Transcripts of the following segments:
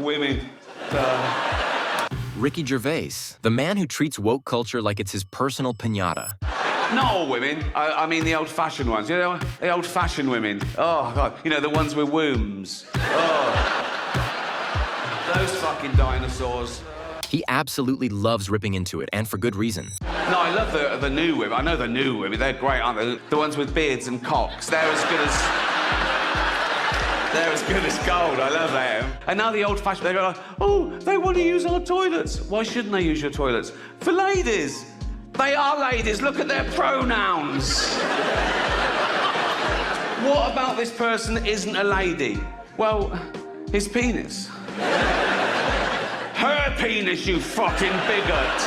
women. Ricky Gervais, the man who treats woke culture like it's his personal piñata. Not all women. I mean the old-fashioned ones. You know, the old-fashioned women. Oh, God. You know, the ones with wombs. Oh. Those fucking dinosaurs. He absolutely loves ripping into it, and for good reason. No, I love the new women. I know the new women. They're great, aren't they? The ones with beards and cocks. They're as good as... They're as good as gold. I love them. And now the old-fashioned, they go like, oh, they want to use our toilets. Why shouldn't they use your toilets? For ladies. They are ladies. Look at their pronouns. What about this person isn't a lady? Well, his penis. Her penis, you fucking bigot.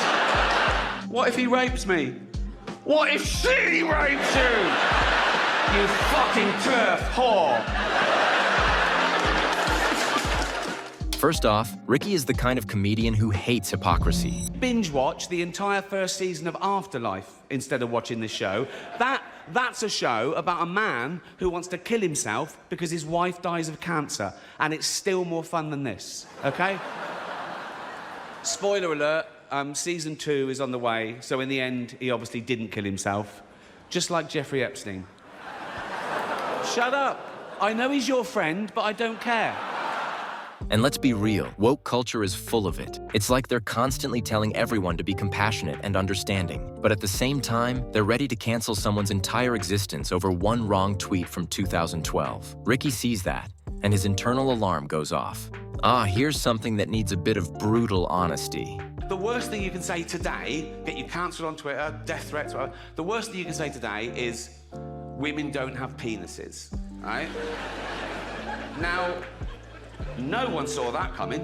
What if he rapes me? What if she rapes you? You fucking turf whore. First off, Ricky is the kind of comedian who hates hypocrisy. Binge watch the entire first season of Afterlife instead of watching this show. That's a show about a man who wants to kill himself because his wife dies of cancer, and it's still more fun than this, okay? Spoiler alert, season 2 is on the way, so in the end, he obviously didn't kill himself, just like Jeffrey Epstein. Shut up. I know he's your friend, but I don't care. And let's be real, woke culture is full of it. It's like they're constantly telling everyone to be compassionate and understanding. But at the same time, they're ready to cancel someone's entire existence over one wrong tweet from 2012. Ricky sees that, and his internal alarm goes off. Here's something that needs a bit of brutal honesty. The worst thing you can say today, get you cancelled on Twitter, death threats, whatever, the worst thing you can say today is, women don't have penises, right? Now, no one saw that coming.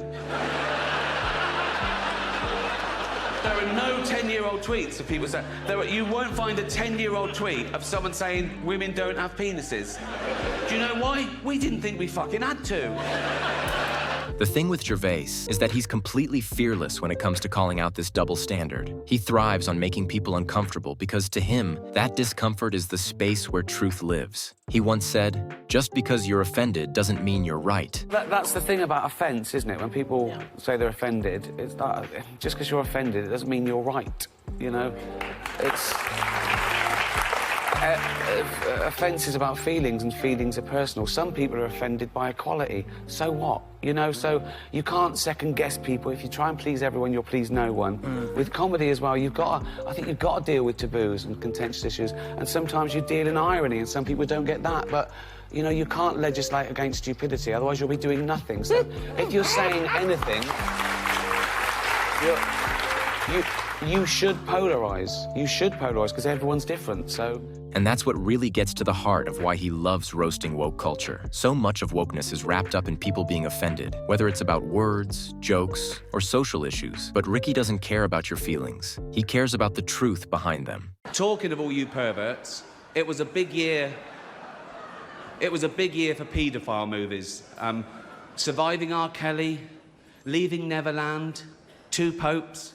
There are no 10-year-old tweets of people saying... You won't find a 10-year-old tweet of someone saying women don't have penises. Do you know why? We didn't think we fucking had to. The thing with Gervais is that he's completely fearless when it comes to calling out this double standard. He thrives on making people uncomfortable because to him, that discomfort is the space where truth lives. He once said, just because you're offended doesn't mean you're right. That's the thing about offence, isn't it? When people say they're offended, it's that just because you're offended, it doesn't mean you're right, you know? It's... offence is about feelings, and feelings are personal. Some people are offended by equality. So what? You know, so you can't second-guess people. If you try and please everyone, you'll please no one. With comedy as well, I think you've got to deal with taboos and contentious issues, and sometimes you deal in irony, and some people don't get that, but, you know, you can't legislate against stupidity, otherwise you'll be doing nothing. So if you're saying anything, you should polarise. You should polarise, because everyone's different, so... And that's what really gets to the heart of why he loves roasting woke culture. So much of wokeness is wrapped up in people being offended, whether it's about words, jokes, or social issues. But Ricky doesn't care about your feelings. He cares about the truth behind them. Talking of all you perverts, it was a big year... It was a big year for paedophile movies. Surviving R. Kelly, Leaving Neverland, Two Popes...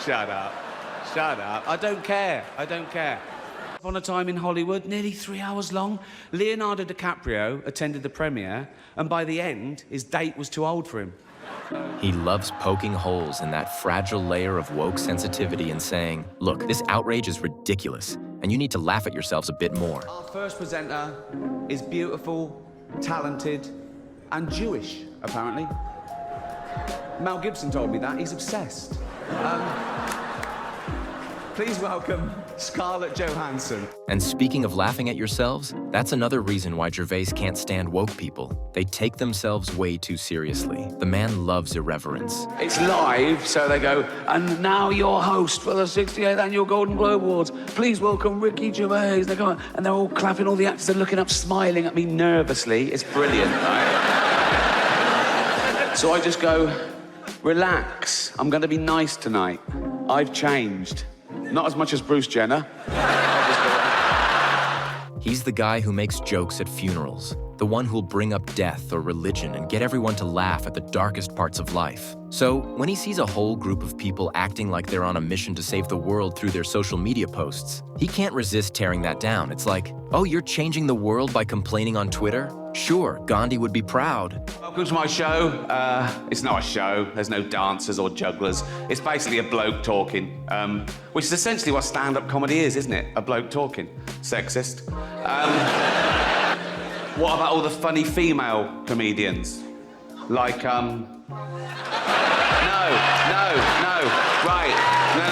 Shut up. Shut up. I don't care. I don't care. On a Time in Hollywood, nearly 3 hours long. Leonardo DiCaprio attended the premiere, and by the end, his date was too old for him. He loves poking holes in that fragile layer of woke sensitivity and saying, look, this outrage is ridiculous, and you need to laugh at yourselves a bit more. Our first presenter is beautiful, talented, and Jewish, apparently. Mel Gibson told me that. He's obsessed. Please welcome Scarlett Johansson. And speaking of laughing at yourselves, that's another reason why Gervais can't stand woke people. They take themselves way too seriously. The man loves irreverence. It's live, so they go, and now your host for the 68th Annual Golden Globe Awards, please welcome Ricky Gervais. They go, and they're all clapping, all the actors are looking up, smiling at me nervously. It's brilliant, right? So I just go, relax, I'm going to be nice tonight. I've changed. Not as much as Bruce Jenner. He's the guy who makes jokes at funerals, the one who'll bring up death or religion and get everyone to laugh at the darkest parts of life. So when he sees a whole group of people acting like they're on a mission to save the world through their social media posts, he can't resist tearing that down. It's like, oh, you're changing the world by complaining on Twitter? Sure, Gandhi would be proud. Welcome to my show. It's not a show. There's no dancers or jugglers. It's basically a bloke talking, which is essentially what stand-up comedy is, isn't it? A bloke talking. Sexist. What about all the funny female comedians? Like, No. Right. No.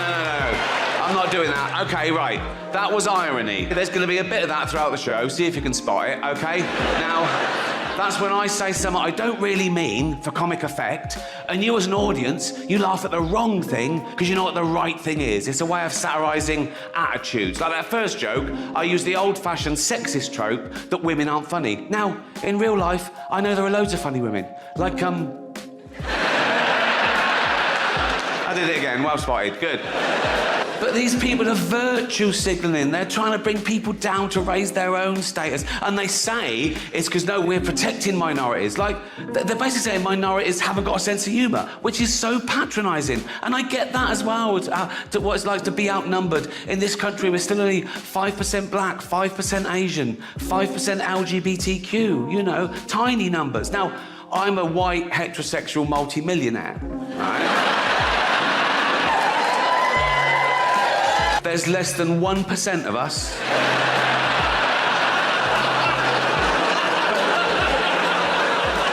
I'm not doing that. Okay, right. That was irony. There's going to be a bit of that throughout the show. See if you can spot it, okay? Now, that's when I say something I don't really mean for comic effect, and you as an audience, you laugh at the wrong thing because you know what the right thing is. It's a way of satirising attitudes. Like that first joke, I used the old-fashioned sexist trope that women aren't funny. Now, in real life, I know there are loads of funny women. Like, I did it again, well spotted, good. But these people are virtue signalling. They're trying to bring people down to raise their own status. And they say it's because, no, we're protecting minorities. Like, they're basically saying minorities haven't got a sense of humour, which is so patronising. And I get that as well, to what it's like to be outnumbered. In this country, we're still only 5% black, 5% Asian, 5% LGBTQ, you know, tiny numbers. Now, I'm a white, heterosexual multi-millionaire, right? There's less than 1% of us.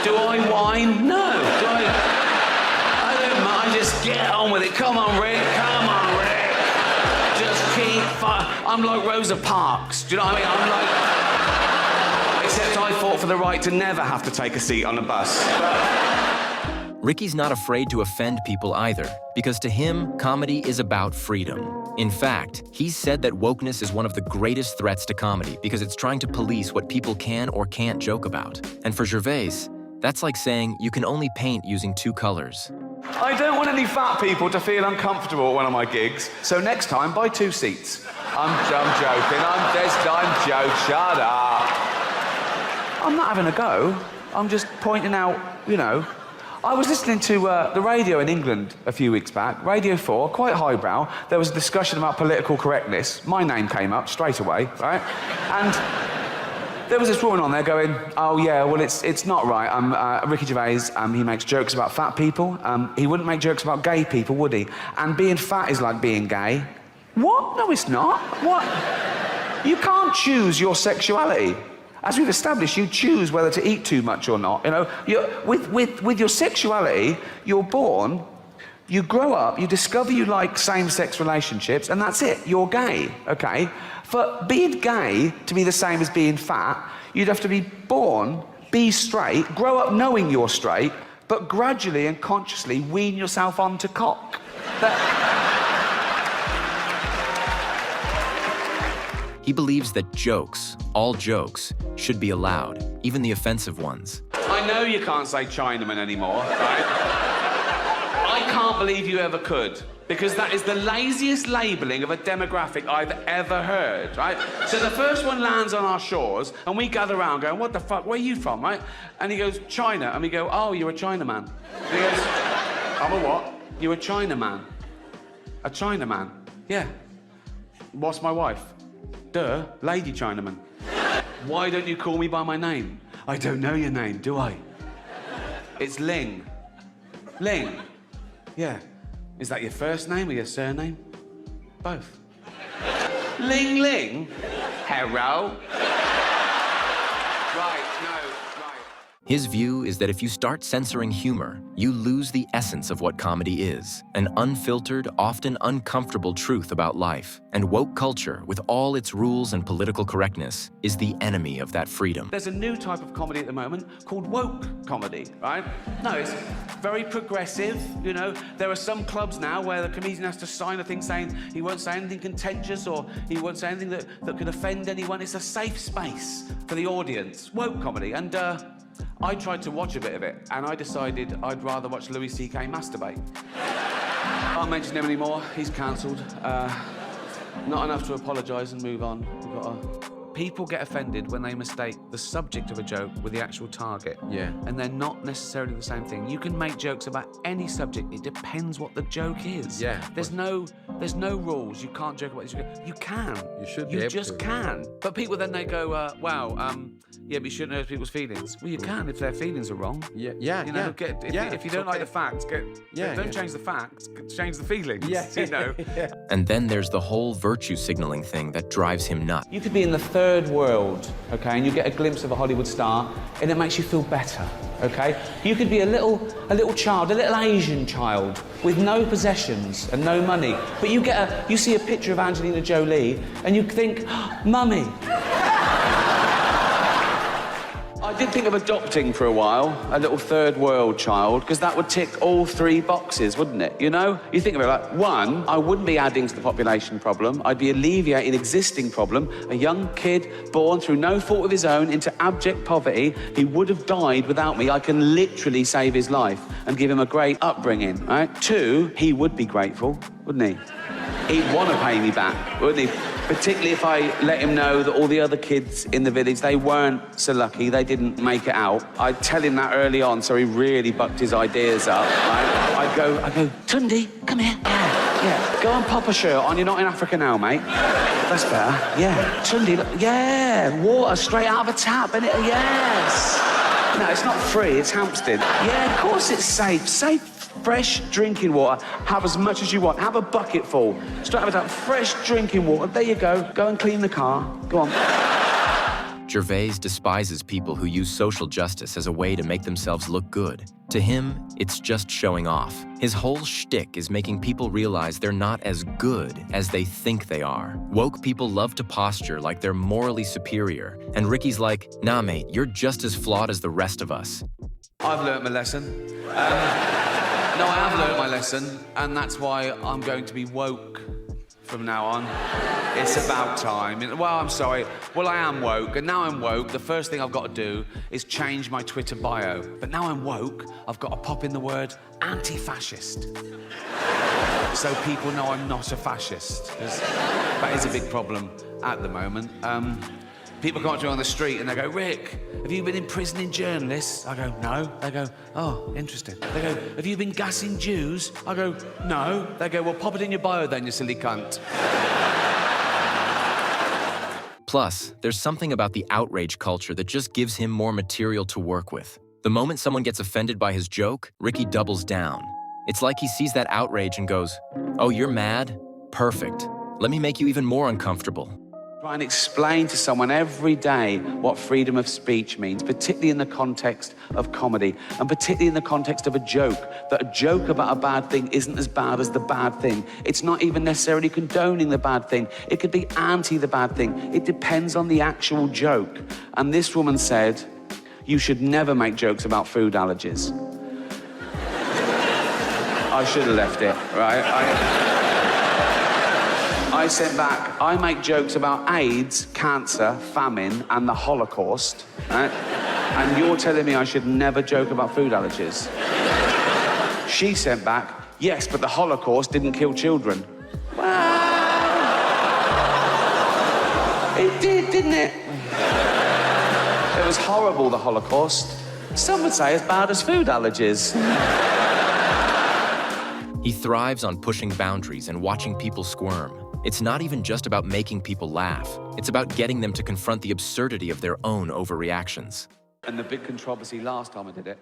Do I whine? No. I don't mind. Just get on with it. Come on, Rick. Come on, Rick. Just keep I'm like Rosa Parks. Do you know what I mean? I'm like... Except I fought for the right to never have to take a seat on a bus. Ricky's not afraid to offend people either, because to him, comedy is about freedom. In fact, he's said that wokeness is one of the greatest threats to comedy because it's trying to police what people can or can't joke about. And for Gervais, that's like saying you can only paint using 2 colors. I don't want any fat people to feel uncomfortable at one of my gigs, so next time, buy 2 seats. I'm joking, I'm joking, shut up. I'm not having a go, I'm just pointing out, you know. I was listening to the radio in England a few weeks back, Radio 4, quite highbrow. There was a discussion about political correctness. My name came up straight away, right? And there was this woman on there going, oh yeah, well it's not right. Ricky Gervais, he makes jokes about fat people. He wouldn't make jokes about gay people, would he? And being fat is like being gay. What? No, it's not. What? You can't choose your sexuality. As we've established, you choose whether to eat too much or not. You know, with your sexuality, you're born, you grow up, you discover you like same-sex relationships, and that's it. You're gay, okay? For being gay to be the same as being fat, you'd have to be born, be straight, grow up knowing you're straight, but gradually and consciously wean yourself onto cock. He believes that jokes, all jokes, should be allowed, even the offensive ones. I know you can't say Chinaman anymore, right? I can't believe you ever could, because that is the laziest labelling of a demographic I've ever heard, right? So the first one lands on our shores, and we gather around going, what the fuck, where are you from, right? And he goes, China. And we go, oh, you're a Chinaman. And he goes, I'm a what? You're a Chinaman. A Chinaman? Yeah. What's my wife? Duh, Lady Chinaman. Why don't you call me by my name? I don't know your name, do I? It's Ling. Ling? Yeah. Is that your first name or your surname? Both. Ling Ling? Hello? Right, no, right. His view is that if you start censoring humor, you lose the essence of what comedy is, an unfiltered, often uncomfortable truth about life. And woke culture, with all its rules and political correctness, is the enemy of that freedom. There's a new type of comedy at the moment called woke comedy, right? No, it's very progressive, you know. There are some clubs now where the comedian has to sign a thing saying he won't say anything contentious or he won't say anything that could offend anyone. It's a safe space for the audience, woke comedy. And I tried to watch a bit of it, and I decided I'd rather watch Louis C.K. masturbate. Can't mention him anymore, he's cancelled. Not enough to apologise and move on. We've got to People get offended when they mistake the subject of a joke with the actual target. Yeah. And they're not necessarily the same thing. You can make jokes about any subject. It depends what the joke is. Yeah. There's no rules. You can't joke about this. You can. You should be You able just to. can. But people then they go, wow, yeah, but you shouldn't hurt people's feelings. Well, you can if their feelings are wrong. Yeah. You know, if you don't like the facts, don't change the facts, change the feelings. Yeah. You know. And then there's the whole virtue signaling thing that drives him nuts. You could be in the third world, okay, and you get a glimpse of a Hollywood star, and it makes you feel better, okay? You could be a little child, a little Asian child with no possessions and no money, but you see a picture of Angelina Jolie, and you think, Mummy. I did think of adopting for a while, a little third world child, because that would tick all 3 boxes, wouldn't it? You know? You think of it like, 1, I wouldn't be adding to the population problem. I'd be alleviating an existing problem. A young kid born through no fault of his own into abject poverty, he would have died without me. I can literally save his life and give him a great upbringing, right? 2, he would be grateful, wouldn't he? He'd want to pay me back, wouldn't he? Particularly if I let him know that all the other kids in the village, they weren't so lucky, they didn't make it out. I'd tell him that early on, so he really bucked his ideas up, right? I'd go, Tundi, come here. Yeah, go and pop a shirt on, you're not in Africa now, mate. That's better, yeah. Tundi, look, yeah, water straight out of a tap, innit? Yes. No, it's not free, it's Hampstead. Yeah, of course it's safe. Safe, fresh drinking water. Have as much as you want. Have a bucket full. Straight out of that fresh drinking water. There you go. Go and clean the car. Go on. Gervais despises people who use social justice as a way to make themselves look good. To him, it's just showing off. His whole shtick is making people realize they're not as good as they think they are. Woke people love to posture like they're morally superior, and Ricky's like, nah mate, you're just as flawed as the rest of us. I've learnt my lesson. No, I have learnt my lesson, and that's why I'm going to be woke from now on. It's about time. Well, I'm sorry. Well, I am woke, and now I'm woke. The first thing I've got to do is change my Twitter bio. But now I'm woke, I've got to pop in the word anti-fascist. So people know I'm not a fascist. 'Cause that is a big problem at the moment. People come up to me on the street and they go, Rick, have you been imprisoning journalists? I go, no. They go, oh, interesting. They go, have you been gassing Jews? I go, no. They go, well, pop it in your bio then, you silly cunt. Plus, there's something about the outrage culture that just gives him more material to work with. The moment someone gets offended by his joke, Ricky doubles down. It's like he sees that outrage and goes, oh, you're mad? Perfect. Let me make you even more uncomfortable. Try and explain to someone every day what freedom of speech means, particularly in the context of comedy, and particularly in the context of a joke, that a joke about a bad thing isn't as bad as the bad thing. It's not even necessarily condoning the bad thing. It could be anti the bad thing. It depends on the actual joke. And this woman said, you should never make jokes about food allergies. I should have left it, right? I sent back, I make jokes about AIDS, cancer, famine, and the Holocaust, right? And you're telling me I should never joke about food allergies. She sent back, yes, but the Holocaust didn't kill children. Well, it did, didn't it? It was horrible, the Holocaust. Some would say as bad as food allergies. He thrives on pushing boundaries and watching people squirm. It's not even just about making people laugh. It's about getting them to confront the absurdity of their own overreactions. And the big controversy last time I did it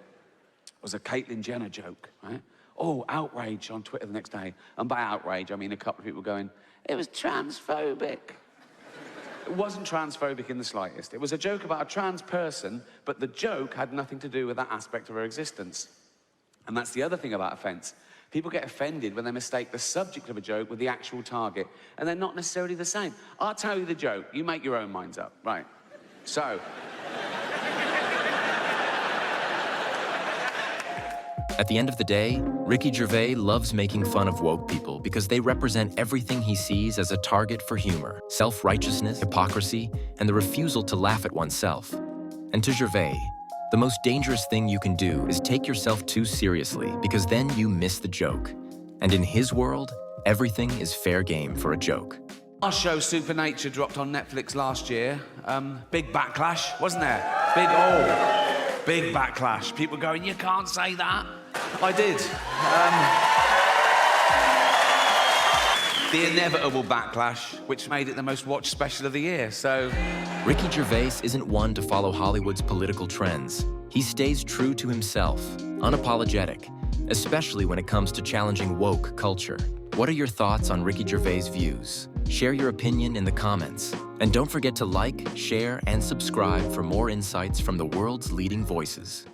was a Caitlyn Jenner joke, right? Oh, outrage on Twitter the next day. And by outrage, I mean a couple of people going, it was transphobic. It wasn't transphobic in the slightest. It was a joke about a trans person, but the joke had nothing to do with that aspect of her existence. And that's the other thing about offense. People get offended when they mistake the subject of a joke with the actual target, and they're not necessarily the same. I'll tell you the joke. You make your own minds up. Right. So. At the end of the day, Ricky Gervais loves making fun of woke people because they represent everything he sees as a target for humor, self-righteousness, hypocrisy, and the refusal to laugh at oneself. And to Gervais, the most dangerous thing you can do is take yourself too seriously because then you miss the joke. And in his world, everything is fair game for a joke. Our show Supernature dropped on Netflix last year. Big backlash, wasn't there? Big backlash. People going, you can't say that. I did. The inevitable backlash, which made it the most watched special of the year, so... Ricky Gervais isn't one to follow Hollywood's political trends. He stays true to himself, unapologetic, especially when it comes to challenging woke culture. What are your thoughts on Ricky Gervais' views? Share your opinion in the comments. And don't forget to like, share, and subscribe for more insights from the world's leading voices.